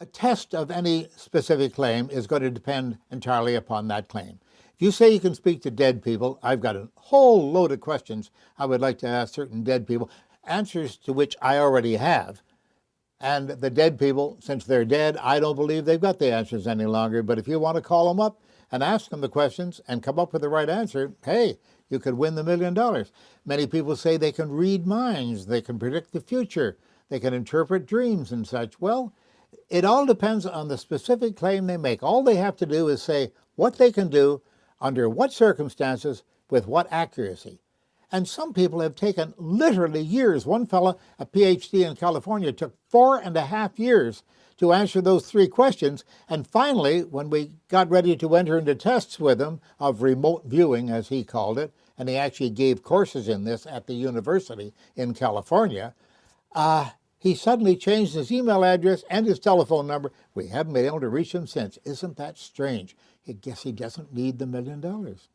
A test of any specific claim is going to depend entirely upon that claim. If you say you can speak to dead people, I've got a whole load of questions I would like to ask certain dead people, answers to which I already have. And the dead people, since they're dead, I don't believe they've got the answers any longer. But if you want to call them up and ask them the questions and come up with the right answer, hey, you could win the $1,000,000. Many people say they can read minds, they can predict the future, they can interpret dreams and such. Well, it all depends on the specific claim they make. All they have to do is say what they can do, under what circumstances, with what accuracy. And some people have taken literally years. One fellow, a PhD in California, took 4.5 years to answer those 3 questions. And finally, when we got ready to enter into tests with him of remote viewing, as he called it, and he actually gave courses in this at the university in California, he suddenly changed his email address and his telephone number. We haven't been able to reach him since. Isn't that strange? I guess he doesn't need the $1,000,000.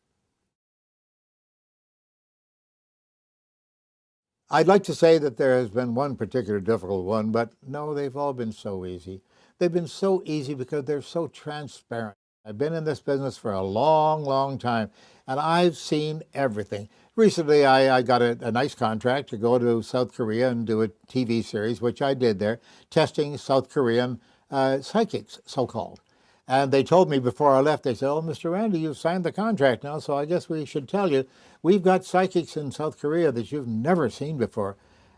I'd like to say that there has been one particular difficult one, but no, they've all been so easy. They've been so easy because they're so transparent. I've been in this business for a long, long time, and I've seen everything. Recently, I got a nice contract to go to South Korea and do a TV series, which I did there, testing South Korean psychics, so-called. And they told me before I left, they said, oh, Mr. Randi, you've signed the contract now, so I guess we should tell you, we've got psychics in South Korea that you've never seen before.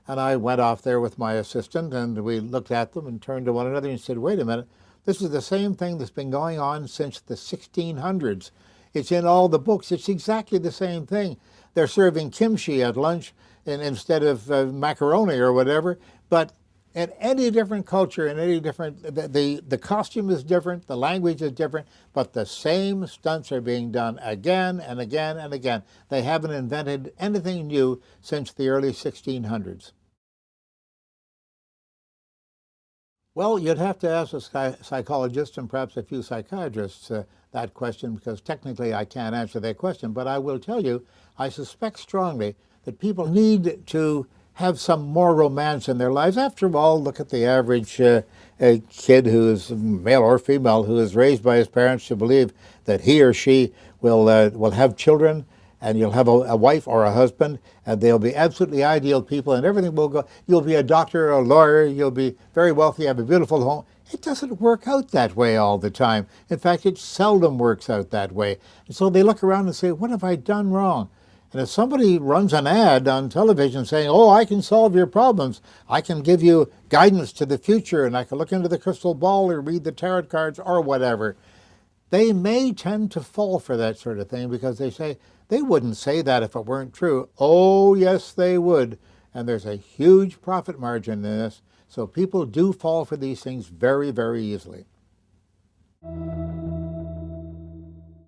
And I went off there with my assistant, and we looked at them and turned to one another and said, wait a minute, this is the same thing that's been going on since the 1600s. It's in all the books. It's exactly the same thing. They're serving kimchi at lunch instead of macaroni or whatever, but in any different culture, in any different, the costume is different, the language is different, but the same stunts are being done again and again and again. They haven't invented anything new since the early 1600s. Well, you'd have to ask a psychologist and perhaps a few psychiatrists that question, because technically I can't answer that question. But I will tell you, I suspect strongly that people need to have some more romance in their lives. After all, look at the average kid who is male or female who is raised by his parents to believe that he or she will have children, and you'll have a wife or a husband, and they'll be absolutely ideal people, and everything will go. You'll be a doctor or a lawyer, you'll be very wealthy, have a beautiful home. It doesn't work out that way all the time. In fact, it seldom works out that way. And so they look around and say, what have I done wrong? And if somebody runs an ad on television saying, oh, I can solve your problems, I can give you guidance to the future, and I can look into the crystal ball or read the tarot cards or whatever, they may tend to fall for that sort of thing because they say, they wouldn't say that if it weren't true. Oh, yes, they would. And there's a huge profit margin in this. So people do fall for these things very, very easily.